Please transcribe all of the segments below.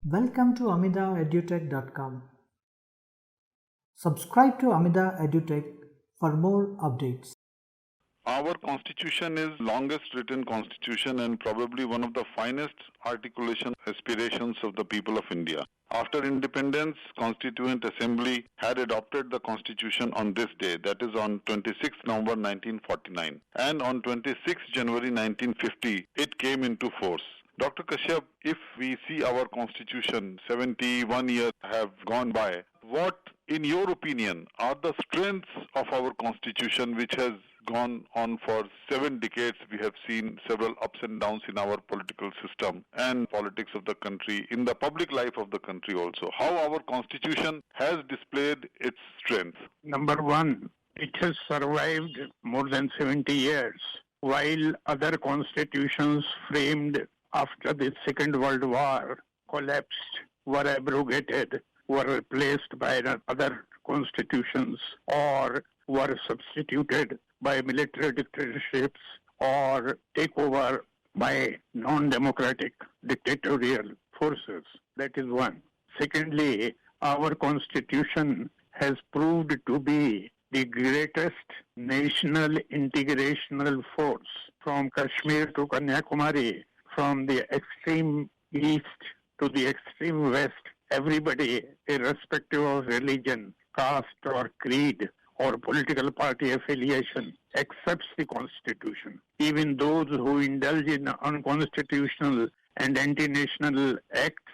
Welcome to AmidaEdutech.com. Subscribe to Amida Edutech for more updates. Our constitution is longest written constitution and probably one of the finest articulation aspirations of the people of India. After independence, Constituent Assembly had adopted the constitution on this day, that is on 26 November 1949. And on 26 January 1950, it came into force. Dr. Kashyap, if we see our constitution, 71 years have gone by, what, in your opinion, are the strengths of our constitution which has gone on for 7 decades? We have seen several ups and downs in our political system and politics of the country, in the public life of the country also. How our constitution has displayed its strength? Number one, it has survived more than 70 years, while other constitutions framed after the Second World War collapsed, were abrogated, were replaced by other constitutions, or were substituted by military dictatorships or takeover by non-democratic dictatorial forces. That is one. Secondly, our constitution has proved to be the greatest national integrational force from Kashmir to Kanyakumari, from the extreme east to the extreme west. Everybody, irrespective of religion, caste or creed or political party affiliation, accepts the Constitution. Even those who indulge in unconstitutional and anti-national acts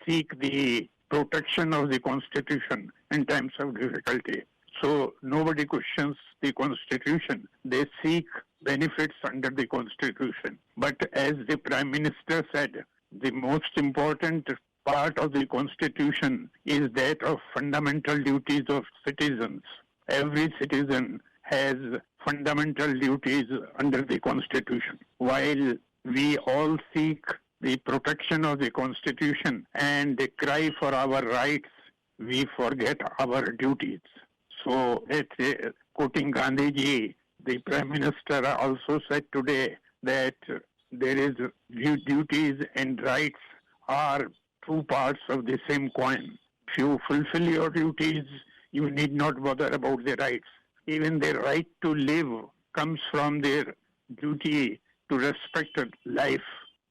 seek the protection of the Constitution in times of difficulty. So nobody questions the Constitution. They seek benefits under the Constitution. But as the Prime Minister said, the most important part of the Constitution is that of fundamental duties of citizens. Every citizen has fundamental duties under the Constitution. While we all seek the protection of the Constitution and cry for our rights, we forget our duties. So, quoting Gandhiji, the Prime Minister also said today that there is duties and rights are two parts of the same coin. If you fulfill your duties, you need not bother about the rights. Even the right to live comes from their duty to respect life.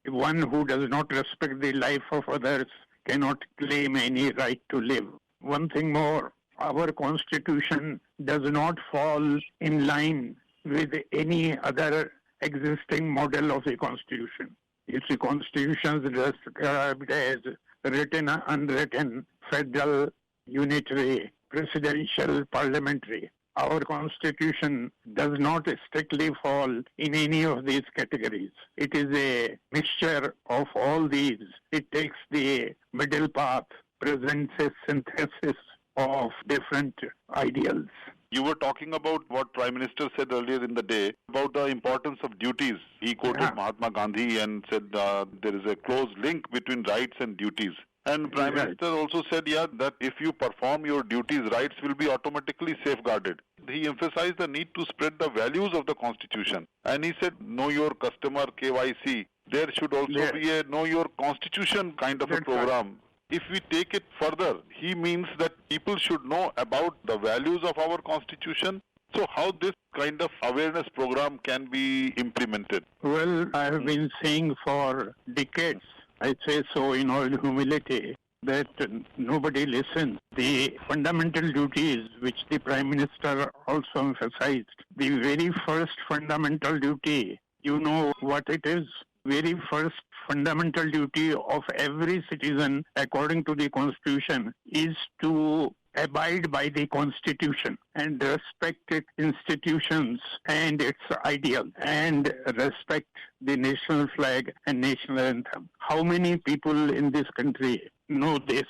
One who does not respect the life of others cannot claim any right to live. One thing more, our Constitution does not fall in line with any other existing model of the Constitution. If the Constitution is described as written, unwritten, federal, unitary, presidential, parliamentary, our Constitution does not strictly fall in any of these categories. It is a mixture of all these. It takes the middle path, presents a synthesis of different ideals. You were talking about what Prime Minister said earlier in the day about the importance of duties. He quoted Mahatma Gandhi and said there is a close link between rights and duties. And Prime Minister also said, that if you perform your duties, rights will be automatically safeguarded. He emphasized the need to spread the values of the Constitution. And he said, know your customer, KYC. There should also be a know your Constitution kind of a program. If we take it further, he means that people should know about the values of our Constitution. So how this kind of awareness program can be implemented? Well, I have been saying for decades, I say so in all humility, that nobody listens. The fundamental duties which the Prime Minister also emphasized, the very first fundamental duty, you know what it is? Very first fundamental duty of every citizen according to the Constitution is to abide by the Constitution and respect its institutions and its ideals and respect the national flag and national anthem. How many people in this country know this?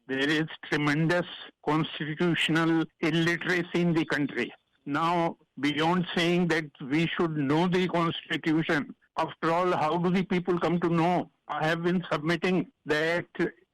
There is tremendous constitutional illiteracy in the country. Now, beyond saying that we should know the Constitution, after all, how do the people come to know? I have been submitting that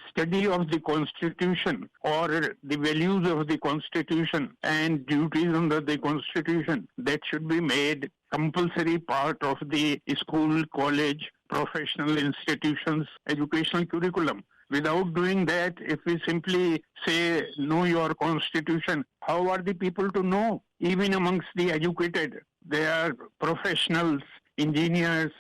study of the Constitution or the values of the Constitution and duties under the Constitution, that should be made compulsory part of the school, college, professional institutions, educational curriculum. Without doing that, if we simply say, know your constitution, how are the people to know? Even amongst the educated, they are professionals, engineers,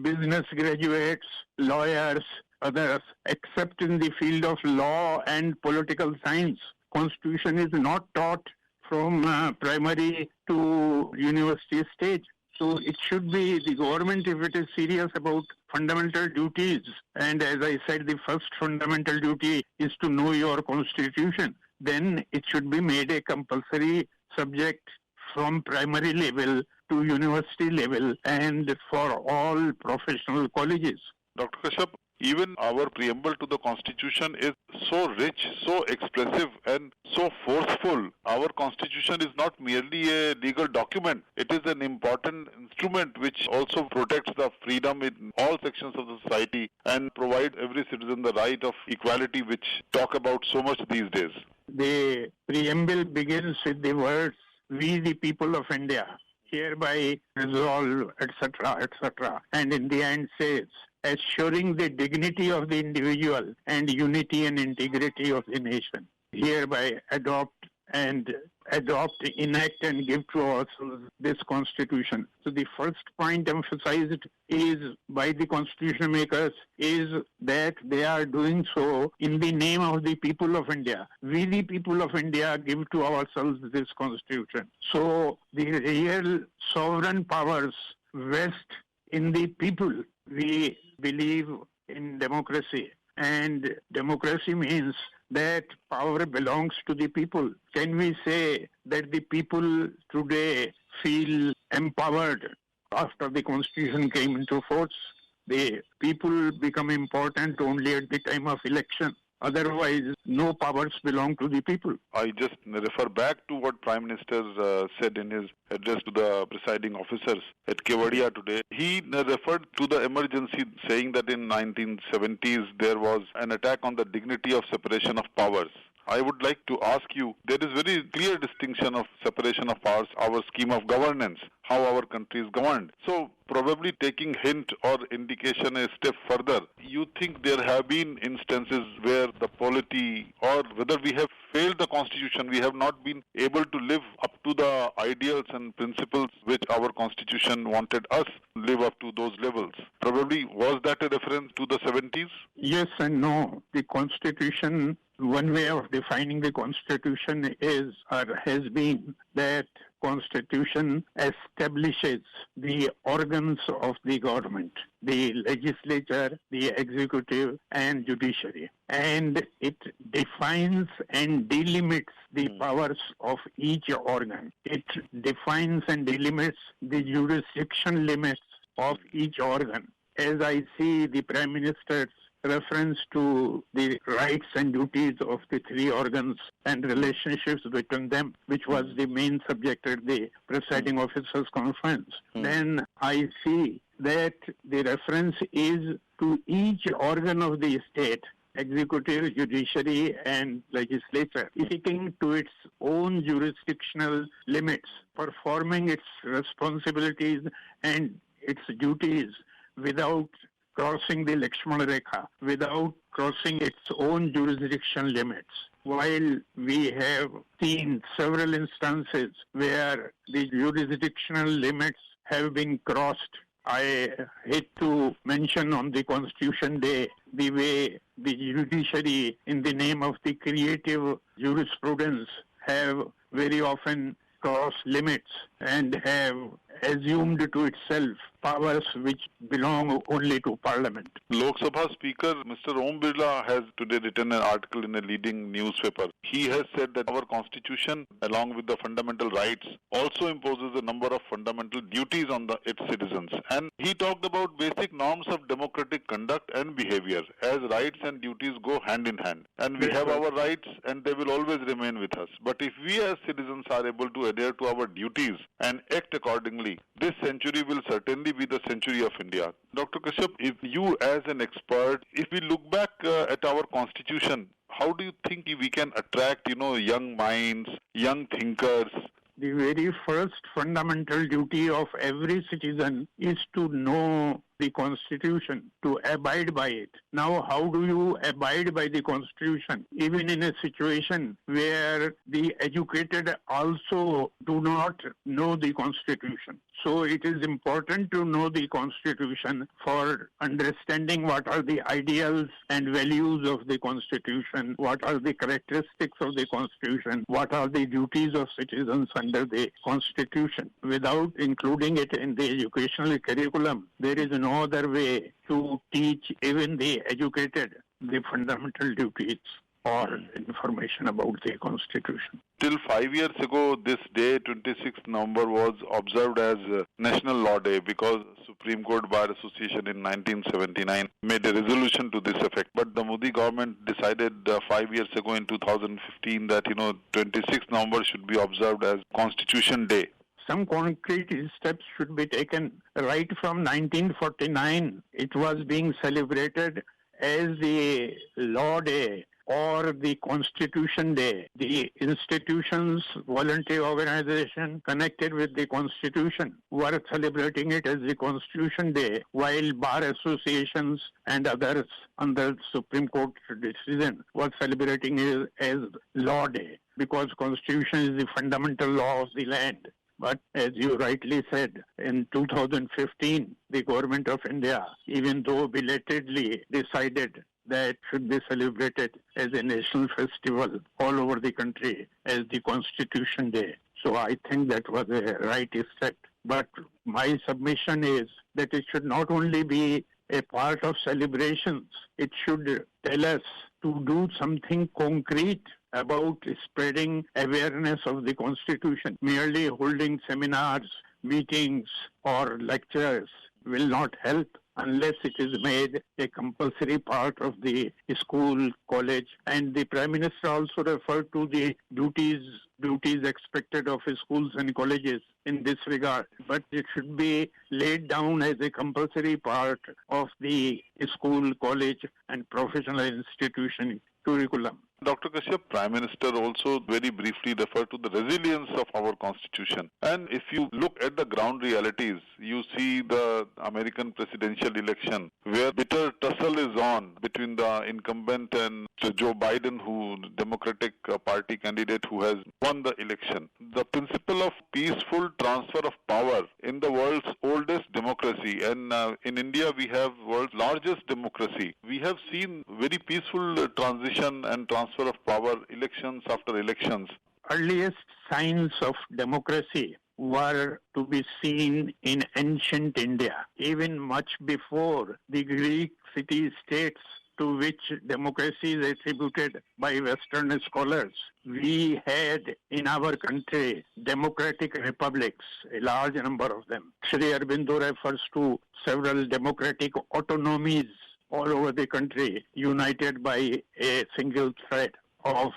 business graduates, lawyers, others, except in the field of law and political science. Constitution is not taught from primary to university stage. So it should be the government, if it is serious about fundamental duties, and as I said, the first fundamental duty is to know your constitution, then it should be made a compulsory subject from primary level to university level and for all professional colleges. Dr. Kashyap, even our preamble to the Constitution is so rich, so expressive and so forceful. Our Constitution is not merely a legal document. It is an important instrument which also protects the freedom in all sections of the society and provides every citizen the right of equality, which talk about so much these days. The preamble begins with the words, "We the people of India hereby resolve," etc., etc., and in the end says, "Assuring the dignity of the individual and unity and integrity of the nation, hereby adopt, enact and give to ourselves this constitution." So the first point emphasized is by the constitution makers is that they are doing so in the name of the people of India. We the people of India give to ourselves this constitution. So the real sovereign powers vest in the people. We believe in democracy, and democracy means that power belongs to the people. Can we say that the people today feel empowered after the constitution came into force? The people become important only at the time of election. Otherwise, no powers belong to the people. I just refer back to what Prime Minister said in his address to the presiding officers at Kevadia today. He referred to the emergency, saying that in 1970s there was an attack on the dignity of separation of powers. I would like to ask you, there is very clear distinction of separation of powers, our scheme of governance, how our country is governed. So probably taking hint or indication a step further, you think there have been instances where the polity or whether we have failed the constitution, we have not been able to live up to the ideals and principles which our constitution wanted us live up to those levels. Probably was that a reference to the 70s? Yes and no. The constitution, one way of defining the constitution is or has been that constitution establishes the organs of the government, the legislature, the executive and judiciary, and it defines and delimits the powers of each organ. It defines and delimits the jurisdiction limits of each organ. As I see the Prime Minister's reference to the rights and duties of the three organs and relationships between them, which was the main subject at the presiding officers conference, then I see that the reference is to each organ of the state, executive, judiciary and legislature, sticking to its own jurisdictional limits, performing its responsibilities and its duties without crossing the Lakshmana Rekha, without crossing its own jurisdiction limits. While we have seen several instances where the jurisdictional limits have been crossed, I hate to mention on the Constitution Day the way the judiciary, in the name of the creative jurisprudence, have very often crossed limits and have assumed to itself powers which belong only to Parliament. Lok Sabha Speaker Mr. Om Birla has today written an article in a leading newspaper. He has said that our constitution, along with the fundamental rights, also imposes a number of fundamental duties on its citizens. And he talked about basic norms of democratic conduct and behavior, as rights and duties go hand in hand. And we have our rights and they will always remain with us. But if we as citizens are able to adhere to our duties and act accordingly, this century will certainly be the century of India. Dr. Kashyap, if you as an expert, if we look back at our constitution, how do you think we can attract, young minds, young thinkers? The very first fundamental duty of every citizen is to know the Constitution, to abide by it. Now, how do you abide by the Constitution, even in a situation where the educated also do not know the Constitution? So it is important to know the Constitution for understanding what are the ideals and values of the Constitution, what are the characteristics of the Constitution, what are the duties of citizens under the Constitution. Without including it in the educational curriculum, there is no other way to teach even the educated the fundamental duties or information about the Constitution. Till 5 years ago, this day, 26th November, was observed as National Law Day because Supreme Court Bar Association in 1979 made a resolution to this effect. But the Modi government decided 5 years ago in 2015 that, 26th November should be observed as Constitution Day. Some concrete steps should be taken. Right from 1949, it was being celebrated as the Law Day or the Constitution Day. The institutions, voluntary organization connected with the Constitution were celebrating it as the Constitution Day, while bar associations and others under Supreme Court decision were celebrating it as Law Day, because Constitution is the fundamental law of the land. But as you rightly said, in 2015, the government of India, even though belatedly decided that should be celebrated as a national festival all over the country as the Constitution Day. So I think that was a right step. But my submission is that it should not only be a part of celebrations, it should tell us to do something concrete about spreading awareness of the Constitution. Merely holding seminars, meetings, or lectures will not help unless it is made a compulsory part of the school, college. And the Prime Minister also referred to the duties expected of schools and colleges in this regard. But it should be laid down as a compulsory part of the school, college, and professional institution curriculum. Dr. Kashyap, Prime Minister also very briefly referred to the resilience of our Constitution. And if you look at the ground realities, you see the American presidential election where bitter tussle is on between the incumbent and Joe Biden, who Democratic Party candidate who has won the election. The principle of peaceful transfer of power in the world's oldest democracy, and in India we have world's largest democracy. We have seen very peaceful transition and transfer of power, elections after elections. Earliest signs of democracy were to be seen in ancient India, even much before the Greek city-states to which democracy is attributed by Western scholars. We had in our country democratic republics, a large number of them. Sri Aurobindo refers to several democratic autonomies all over the country, united by a single thread of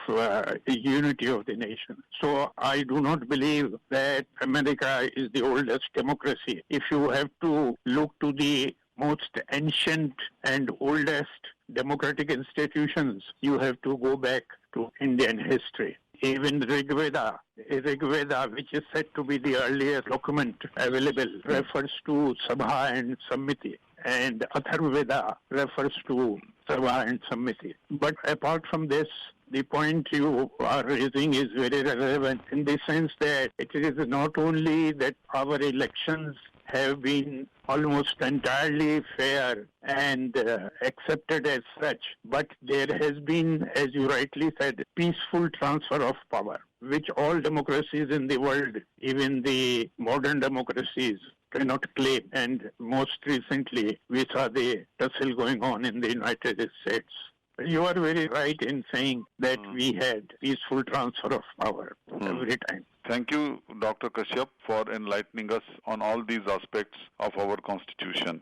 unity of the nation. So I do not believe that America is the oldest democracy. If you have to look to the most ancient and oldest democratic institutions, you have to go back to Indian history. Even Rig Veda, which is said to be the earliest document available, refers to Sabha and Sammiti. And Atharva Veda refers to Sabha and Sammiti. But apart from this, the point you are raising is very relevant in the sense that it is not only that our elections have been almost entirely fair and accepted as such, but there has been, as you rightly said, peaceful transfer of power, which all democracies in the world, even the modern democracies, cannot claim. And most recently, we saw the tussle going on in the United States. You are very right in saying that we had peaceful transfer of power every time. Thank you, Dr. Kashyap, for enlightening us on all these aspects of our Constitution.